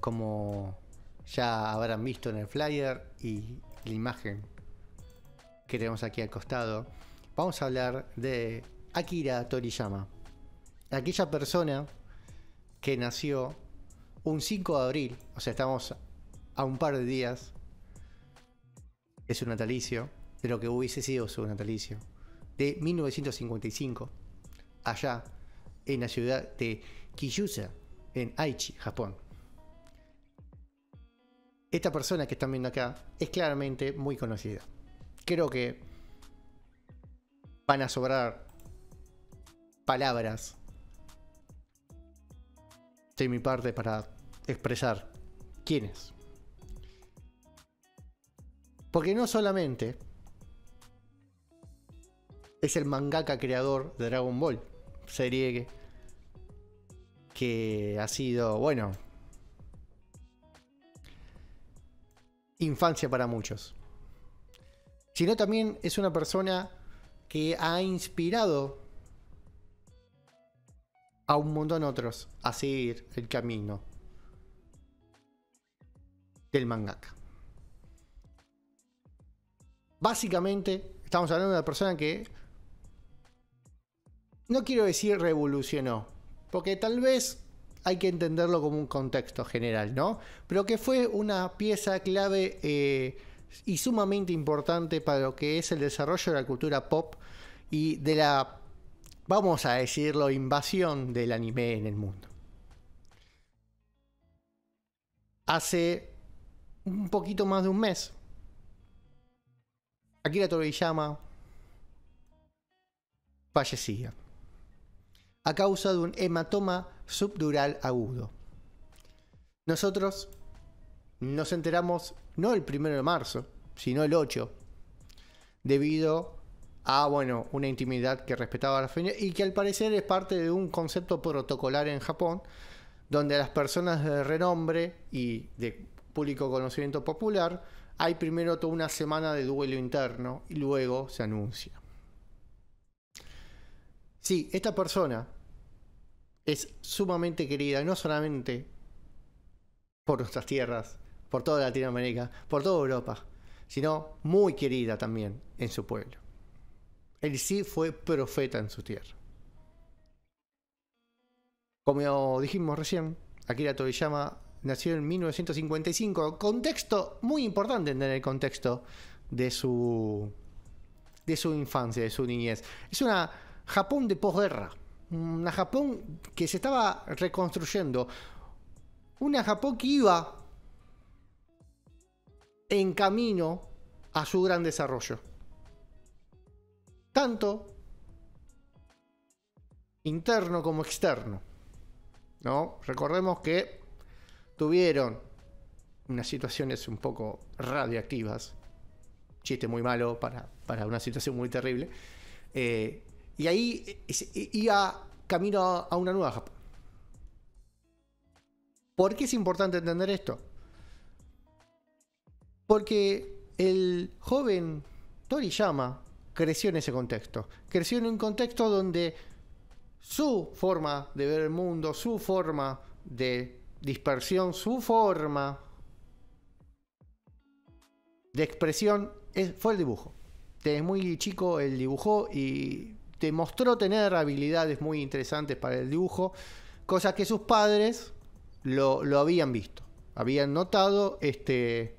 como ya habrán visto en el flyer y la imagen que tenemos aquí al costado, vamos a hablar de Akira Toriyama, aquella persona que nació un 5 de abril, o sea, estamos a un par de días de su natalicio, de lo que hubiese sido su natalicio, de 1955, allá en la ciudad de Kiyusa, en Aichi, Japón. Esta persona que están viendo acá es claramente muy conocida. Creo que van a sobrar palabras de mi parte para expresar quién es. Porque no solamente es el mangaka creador de Dragon Ball, serie que ha sido, bueno, infancia para muchos, sino también es una persona que ha inspirado a un montón de otros a seguir el camino del mangaka. Básicamente estamos hablando de una persona que, no quiero decir revolucionó, porque tal vez hay que entenderlo como un contexto general, ¿no? Pero que fue una pieza clave y sumamente importante para lo que es el desarrollo de la cultura pop y de la, vamos a decirlo, invasión del anime en el mundo. Hace un poquito más de un mes, Akira Toriyama fallecía a causa de un hematoma subdural agudo. Nosotros nos enteramos no el 1 de marzo, sino el 8, debido a, bueno, una intimidad que respetaba la familia y que al parecer es parte de un concepto protocolar en Japón, donde a las personas de renombre y de público conocimiento popular hay primero toda una semana de duelo interno y luego se anuncia. Sí, esta persona es sumamente querida, no solamente por nuestras tierras, por toda Latinoamérica, por toda Europa, sino muy querida también en su pueblo. Él sí fue profeta en su tierra. Como dijimos recién, Akira Toriyama nació en 1955. Contexto muy importante, entender el contexto de su infancia, de su niñez. Es una Japón de posguerra. Una Japón que se estaba reconstruyendo. Una Japón que iba en camino a su gran desarrollo. Tanto interno como externo, ¿no? Recordemos que tuvieron unas situaciones un poco radioactivas. Chiste muy malo para una situación muy terrible. Y ahí iba camino a una nueva Japón. ¿Por qué es importante entender esto? Porque el joven Toriyama creció en ese contexto. Creció en un contexto donde su forma de ver el mundo, su forma de dispersión, su forma de expresión fue el dibujo. Desde muy chico él dibujó y demostró tener habilidades muy interesantes para el dibujo, cosas que sus padres lo habían visto, habían notado esta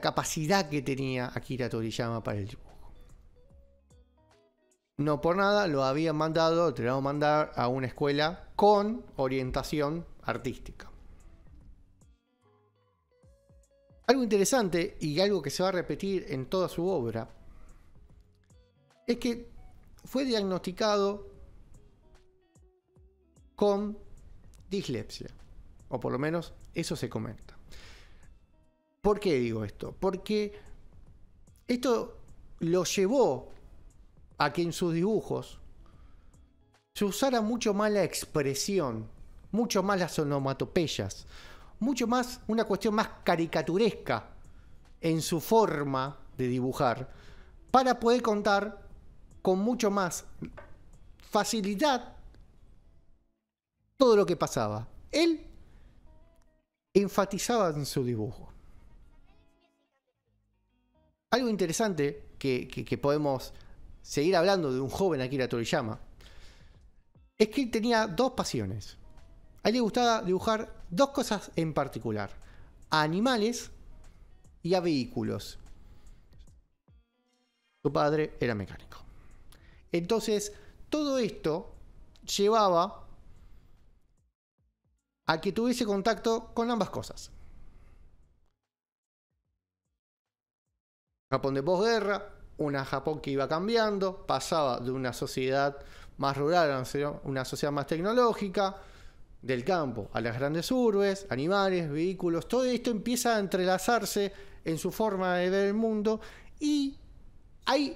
capacidad que tenía Akira Toriyama para el dibujo. No por nada lo habían mandado, te lo vamos a mandar a una escuela con orientación artística. Algo interesante y algo que se va a repetir en toda su obra es que fue diagnosticado con dislexia, o por lo menos eso se comenta. ¿Por qué digo esto? Porque esto lo llevó a que en sus dibujos se usara mucho más la expresión, mucho más las onomatopeyas, mucho más una cuestión más caricaturesca en su forma de dibujar, para poder contar con mucho más facilidad todo lo que pasaba. Él enfatizaba en su dibujo. Algo interesante que podemos seguir hablando de un joven Akira Toriyama es que él tenía dos pasiones. A él le gustaba dibujar dos cosas en particular: a animales y a vehículos. Su padre era mecánico. Entonces, todo esto llevaba a que tuviese contacto con ambas cosas. Japón de posguerra, una Japón que iba cambiando, pasaba de una sociedad más rural a una sociedad más tecnológica, del campo a las grandes urbes, animales, vehículos, todo esto empieza a entrelazarse en su forma de ver el mundo, y hay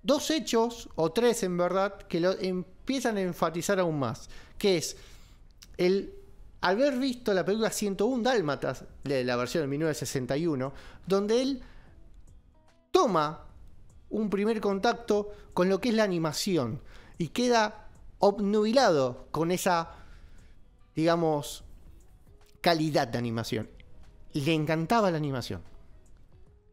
dos hechos, o tres en verdad, que lo empiezan a enfatizar aún más, que es el haber visto la película 101 Dálmatas, la versión de 1961, donde él toma un primer contacto con lo que es la animación y queda obnubilado con esa, digamos, calidad de animación. Le encantaba la animación,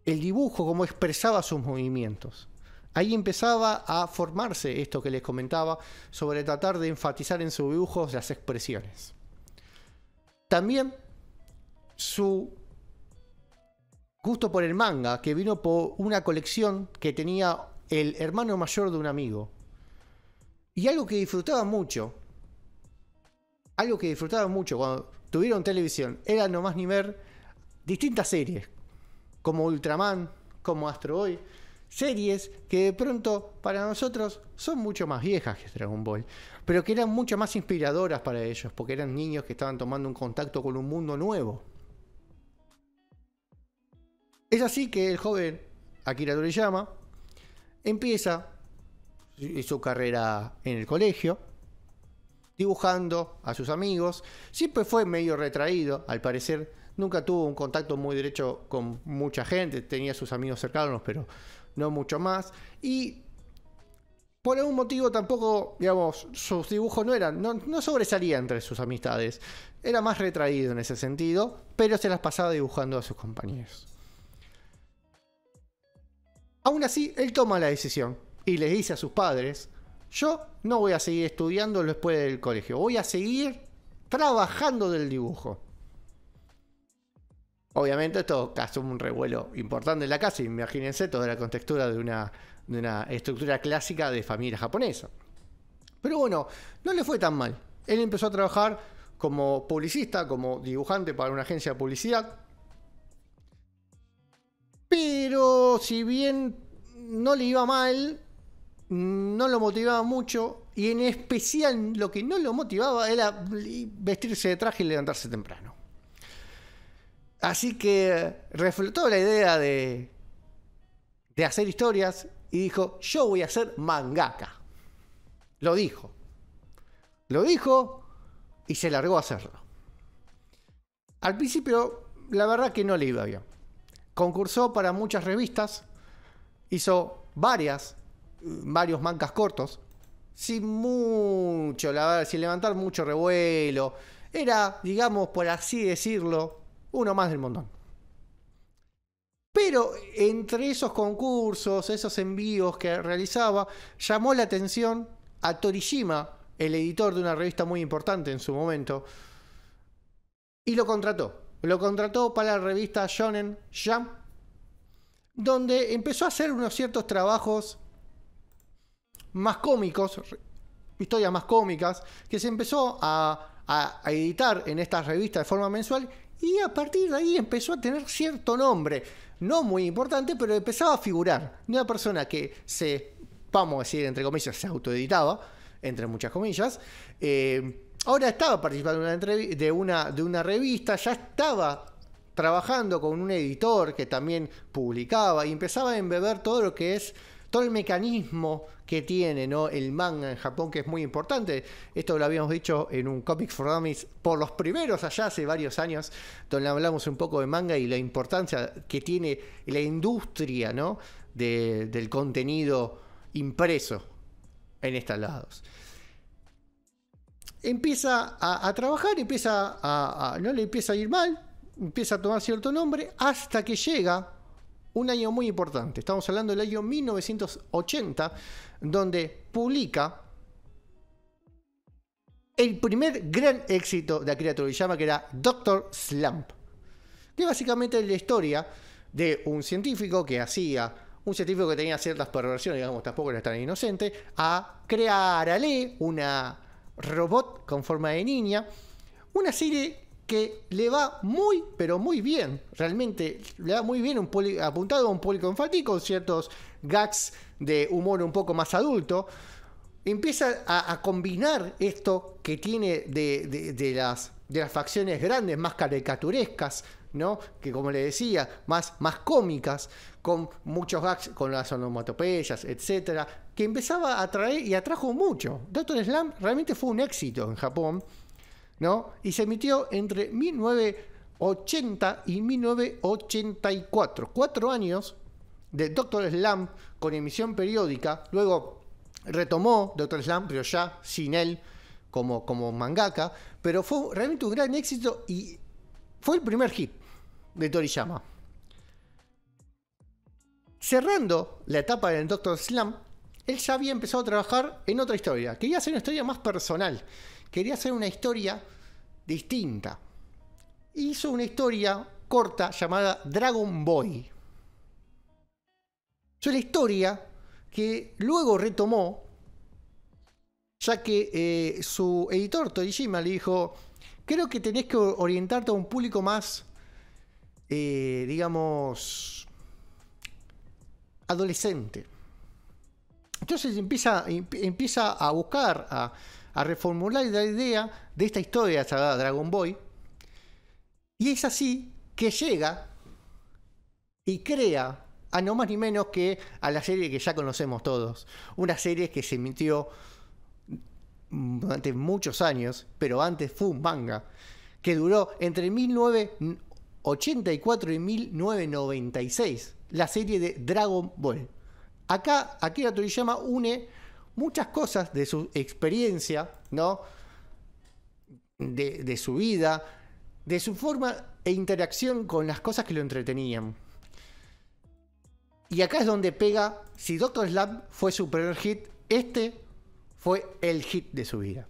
el dibujo, cómo expresaba sus movimientos. Ahí empezaba a formarse esto que les comentaba sobre tratar de enfatizar en sus dibujos las expresiones. También su gusto por el manga, que vino por una colección que tenía el hermano mayor de un amigo. Y algo que disfrutaba mucho cuando tuvieron televisión, era no más ni ver distintas series, como Ultraman, como Astro Boy, series que de pronto para nosotros son mucho más viejas que Dragon Ball, pero que eran mucho más inspiradoras para ellos, porque eran niños que estaban tomando un contacto con un mundo nuevo. Es así que el joven Akira Toriyama empieza su carrera en el colegio, dibujando a sus amigos. Siempre fue medio retraído, al parecer nunca tuvo un contacto muy derecho con mucha gente, tenía sus amigos cercanos, pero no mucho más. Y por algún motivo tampoco, digamos, sus dibujos no sobresalían entre sus amistades. Era más retraído en ese sentido, pero se las pasaba dibujando a sus compañeros. Aún así, él toma la decisión y les dice a sus padres: yo no voy a seguir estudiando después del colegio, voy a seguir trabajando del dibujo. Obviamente esto causó un revuelo importante en la casa. Imagínense toda la contextura de una estructura clásica de familia japonesa. Pero bueno, no le fue tan mal. Él empezó a trabajar como publicista, como dibujante para una agencia de publicidad. Pero si bien no le iba mal, no lo motivaba mucho, y en especial lo que no lo motivaba era vestirse de traje y levantarse temprano. Así que reflotó la idea de hacer historias y dijo: yo voy a ser mangaka. Lo dijo y se largó a hacerlo. Al principio, la verdad que no le iba bien. Concursó para muchas revistas, hizo varios mangas cortos, sin levantar mucho revuelo. Era, digamos, por así decirlo, uno más del montón. Pero entre esos concursos, esos envíos que realizaba, llamó la atención a Torishima, el editor de una revista muy importante en su momento, y lo contrató. Lo contrató para la revista Shonen Jump, donde empezó a hacer unos ciertos trabajos más cómicos, historias más cómicas, que se empezó a editar en estas revistas de forma mensual, y a partir de ahí empezó a tener cierto nombre, no muy importante, pero empezaba a figurar. Una persona que vamos a decir, entre comillas, se autoeditaba, entre muchas comillas. Ahora estaba participando de una revista, ya estaba trabajando con un editor que también publicaba, y empezaba a embeber todo lo que es todo el mecanismo que tiene, ¿no?, el manga en Japón, que es muy importante. Esto lo habíamos dicho en un Comics for Dummies por los primeros, allá hace varios años, donde hablamos un poco de manga y la importancia que tiene la industria, ¿no?, del contenido impreso en estos lados. empieza a trabajar, no le empieza a ir mal, empieza a tomar cierto nombre, hasta que llega un año muy importante. Estamos hablando del año 1980, donde publica el primer gran éxito de Akira Toriyama, que era Dr. Slump, que básicamente es la historia de un científico que tenía ciertas perversiones, digamos, tampoco era tan inocente, a crear una robot con forma de niña. Una serie que le va muy, pero muy bien. Realmente le va muy bien, apuntado a un público infantil, con ciertos gags de humor un poco más adulto. Empieza a combinar esto que tiene de las facciones grandes, más caricaturescas, ¿no? Que, como le decía, más cómicas, con muchos gags, con las onomatopeyas, etcétera, que empezaba a atraer y atrajo mucho. Dr. Slump realmente fue un éxito en Japón, ¿no? Y se emitió entre 1980 y 1984. 4 años de Dr. Slump con emisión periódica. Luego retomó Dr. Slump, pero ya sin él como mangaka. Pero fue realmente un gran éxito y fue el primer hit de Toriyama. Cerrando la etapa del Dr. Slump, él ya había empezado a trabajar en otra historia. Quería hacer una historia más personal. Quería hacer una historia distinta. Hizo una historia corta llamada Dragon Boy. Es una historia que luego retomó, ya que su editor Toriyama le dijo: creo que tenés que orientarte a un público más, digamos, adolescente. Entonces empieza a buscar, a reformular la idea de esta historia llamada Dragon Boy. Y es así que llega y crea a no más ni menos que a la serie que ya conocemos todos. Una serie que se emitió durante muchos años, pero antes fue un manga, que duró entre 1984 y 1996, la serie de Dragon Ball. Acá Akira Toriyama une muchas cosas de su experiencia, ¿no? De su vida, de su forma e interacción con las cosas que lo entretenían. Y acá es donde pega. Si Dr. Slump fue su primer hit, este fue el hit de su vida.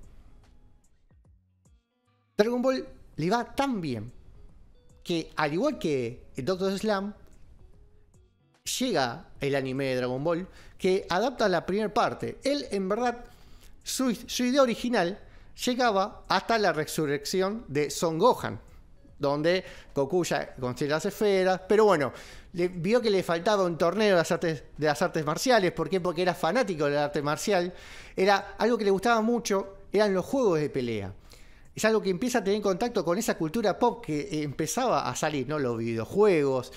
Dragon Ball le va tan bien que, al igual que Dr. Slump, llega el anime de Dragon Ball, que adapta la primera parte. Él, en verdad, su idea original llegaba hasta la resurrección de Son Gohan, donde Goku ya consigue las esferas, pero bueno, vio que le faltaba un torneo de las artes marciales. ¿Por qué? Porque era fanático del arte marcial. Era algo que le gustaba mucho, eran los juegos de pelea. Es algo que empieza a tener contacto con esa cultura pop que empezaba a salir, ¿no? Los videojuegos,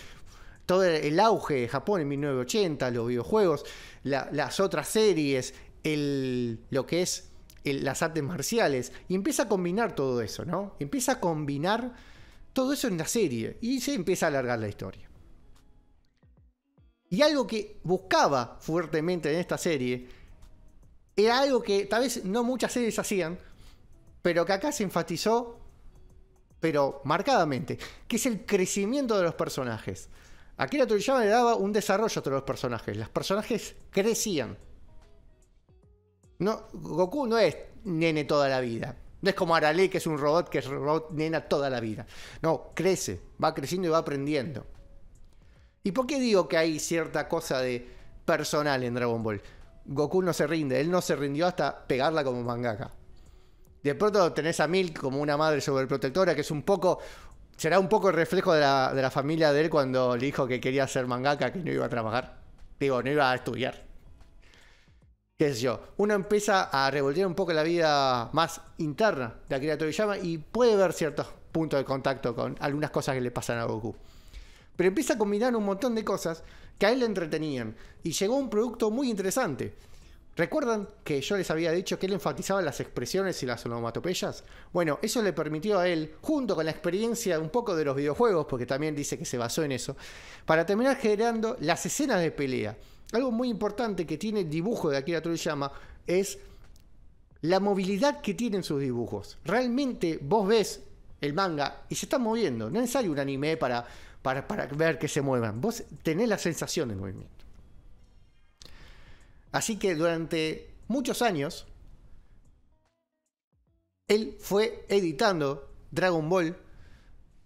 todo el auge de Japón en 1980, los videojuegos, las otras series, lo que es las artes marciales, y empieza a combinar todo eso, ¿no? Empieza a combinar todo eso en la serie y se empieza a alargar la historia. Y algo que buscaba fuertemente en esta serie era algo que tal vez no muchas series hacían, pero que acá se enfatizó, pero marcadamente, que es el crecimiento de los personajes. Akira Toriyama le daba un desarrollo a todos los personajes. Los personajes crecían. No, Goku no es nene toda la vida. No es como Arale, que es un robot nena toda la vida. No, crece, va creciendo y va aprendiendo. ¿Y por qué digo que hay cierta cosa de personal en Dragon Ball? Goku no se rinde, él no se rindió hasta pegarla como mangaka. De pronto tenés a Milk como una madre sobreprotectora, que es un poco... Será un poco el reflejo de la familia de él cuando le dijo que quería ser mangaka, que no iba a trabajar. Digo, no iba a estudiar. Qué sé yo. Uno empieza a revolver un poco la vida más interna de Akira Toriyama y puede ver ciertos puntos de contacto con algunas cosas que le pasan a Goku. Pero empieza a combinar un montón de cosas que a él le entretenían. Y llegó un producto muy interesante. ¿Recuerdan que yo les había dicho que él enfatizaba las expresiones y las onomatopeyas? Bueno, eso le permitió a él, junto con la experiencia un poco de los videojuegos, porque también dice que se basó en eso, para terminar generando las escenas de pelea. Algo muy importante que tiene el dibujo de Akira Toriyama es la movilidad que tienen sus dibujos. Realmente vos ves el manga y se está moviendo. No es necesario un anime para ver que se muevan. Vos tenés la sensación de movimiento. Así que durante muchos años, él fue editando Dragon Ball,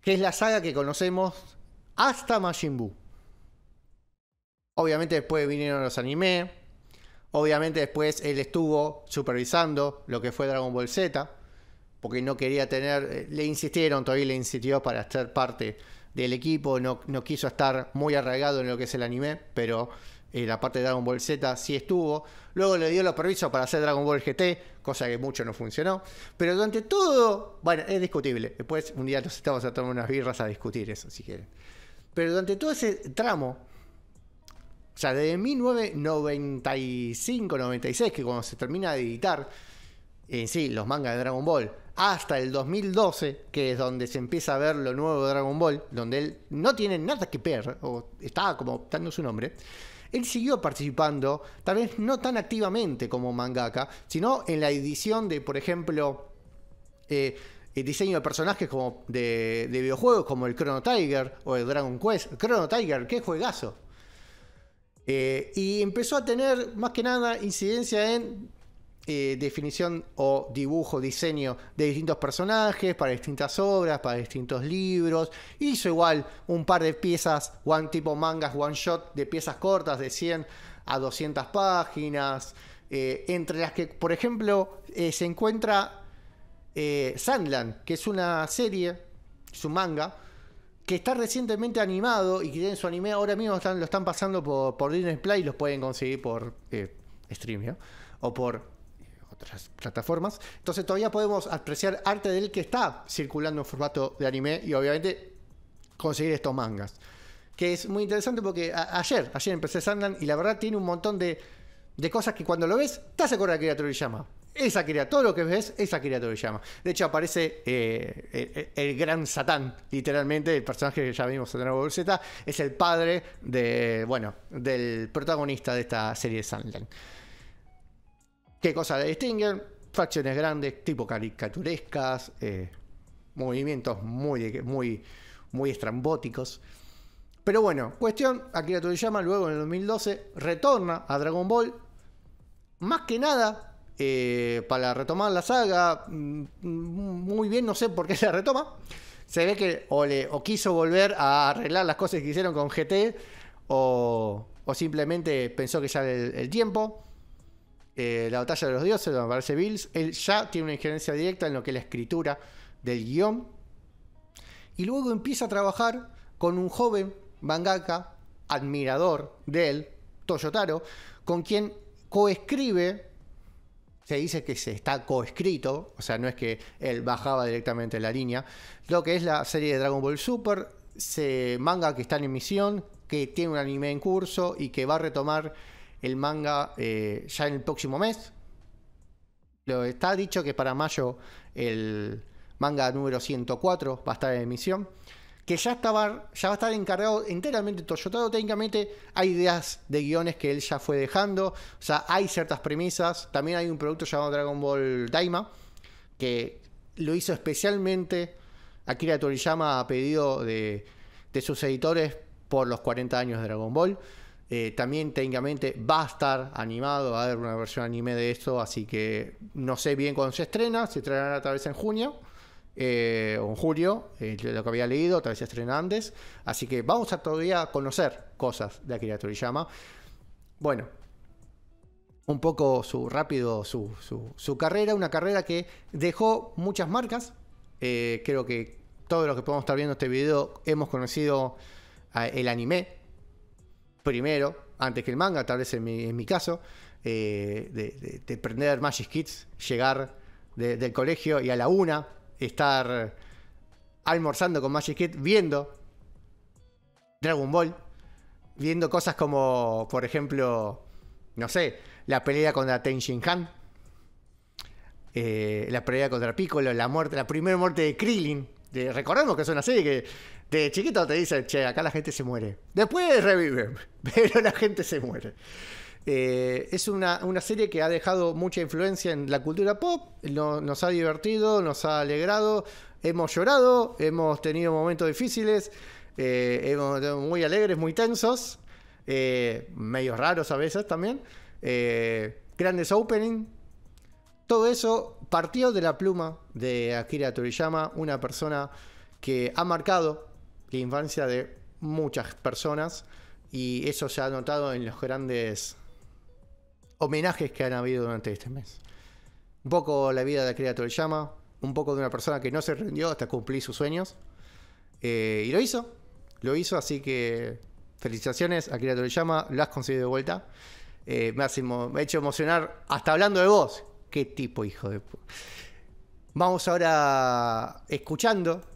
que es la saga que conocemos hasta Majin Buu. Obviamente después vinieron los anime. Obviamente después él estuvo supervisando lo que fue Dragon Ball Z, porque no quería tener, le insistieron, todavía le insistió para ser parte del equipo, no quiso estar muy arraigado en lo que es el anime, pero la parte de Dragon Ball Z sí estuvo. Luego le dio los permisos para hacer Dragon Ball GT, cosa que mucho no funcionó. Pero durante todo, bueno, es discutible. Después un día nos estamos a tomar unas birras a discutir eso, si quieren. Pero durante todo ese tramo, o sea, desde 1995-96, que cuando se termina de editar en sí los mangas de Dragon Ball, hasta el 2012, que es donde se empieza a ver lo nuevo de Dragon Ball, donde él no tiene nada que ver, o estaba como dando su nombre, él siguió participando, tal vez no tan activamente como mangaka, sino en la edición de, por ejemplo, el diseño de personajes como de videojuegos, como el Chrono Tiger o el Dragon Quest. Chrono Tiger, qué juegazo. Y empezó a tener más que nada incidencia en definición o dibujo, diseño de distintos personajes para distintas obras, para distintos libros. Hizo igual un par de piezas, tipo mangas one shot, de piezas cortas de 100 a 200 páginas, entre las que, por ejemplo, se encuentra Sandland, que es una serie, es un manga que está recientemente animado y que tiene su anime. Ahora mismo lo están pasando por Disney Play, los pueden conseguir por Streamio o por otras plataformas. Entonces todavía podemos apreciar arte de él que está circulando en formato de anime y obviamente conseguir estos mangas. Que es muy interesante porque ayer empecé Sandland y la verdad tiene un montón de cosas que cuando lo ves te hace acordar a Akira Toriyama. Todo lo que ves es Akira Toriyama. De hecho aparece el gran Satán, literalmente, el personaje que ya vimos en Dragon Ball Z, es el padre del protagonista de esta serie de Sandland. ¿Qué cosa le distinguen? Facciones grandes, tipo caricaturescas, movimientos muy estrambóticos. Pero bueno, cuestión, Akira Toriyama luego en el 2012 retorna a Dragon Ball, más que nada para retomar la saga. Muy bien, no sé por qué se retoma. Se ve que o quiso volver a arreglar las cosas que hicieron con GT o simplemente pensó que ya era el tiempo. La batalla de los dioses, donde aparece Bills, él ya tiene una injerencia directa en lo que es la escritura del guión. Y luego empieza a trabajar con un joven mangaka, admirador de él, Toyotaro, con quien coescribe. Se dice que se está coescrito, o sea, no es que él bajaba directamente la línea, lo que es la serie de Dragon Ball Super, manga que está en emisión, que tiene un anime en curso y que va a retomar el manga ya en el próximo mes. Está dicho que para mayo el manga número 104 va a estar en emisión. Que ya va a estar encargado enteramente Toyotaro. Técnicamente hay ideas de guiones que él ya fue dejando. O sea, hay ciertas premisas. También hay un producto llamado Dragon Ball Daima, que lo hizo especialmente Akira Toriyama a pedido de sus editores por los 40 años de Dragon Ball. También técnicamente va a estar animado, va a haber una versión anime de esto, así que no sé bien cuándo se estrenará tal vez en junio o en julio, lo que había leído, tal vez se estrena antes, así que vamos a todavía conocer cosas de Akira Toriyama. Bueno, un poco su carrera, una carrera que dejó muchas marcas. Creo que todos los que podemos estar viendo este video hemos conocido el anime primero, antes que el manga, tal vez en mi caso, de prender Magic Kids, llegar del colegio y a la 1 estar almorzando con Magic Kids, viendo Dragon Ball, viendo cosas como, por ejemplo, no sé, la pelea contra Ten Shin Han, la pelea contra Piccolo, la primera muerte de Krillin. Recordemos que es una serie que de chiquito te dicen, che, acá la gente se muere. Después reviven, pero la gente se muere. Es una serie que ha dejado mucha influencia en la cultura pop, nos ha divertido, nos ha alegrado, hemos llorado, hemos tenido momentos difíciles, muy alegres, muy tensos, medios raros a veces también, grandes opening. Todo eso partió de la pluma de Akira Toriyama, una persona que ha marcado la infancia de muchas personas, y eso se ha notado en los grandes homenajes que han habido durante este mes. Un poco la vida de Akira Toriyama, un poco de una persona que no se rindió hasta cumplir sus sueños, y lo hizo, así que felicitaciones Akira Toriyama, lo has conseguido de vuelta. Me ha hecho emocionar hasta hablando de vos. Qué tipo, hijo de... Vamos ahora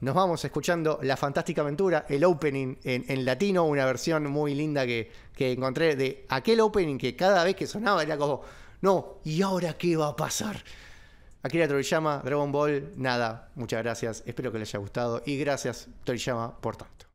nos vamos escuchando La Fantástica Aventura, el opening en latino, una versión muy linda que encontré de aquel opening que cada vez que sonaba era como, no, ¿y ahora qué va a pasar? Akira Toriyama, Dragon Ball, nada, muchas gracias, espero que les haya gustado y gracias Toriyama por tanto.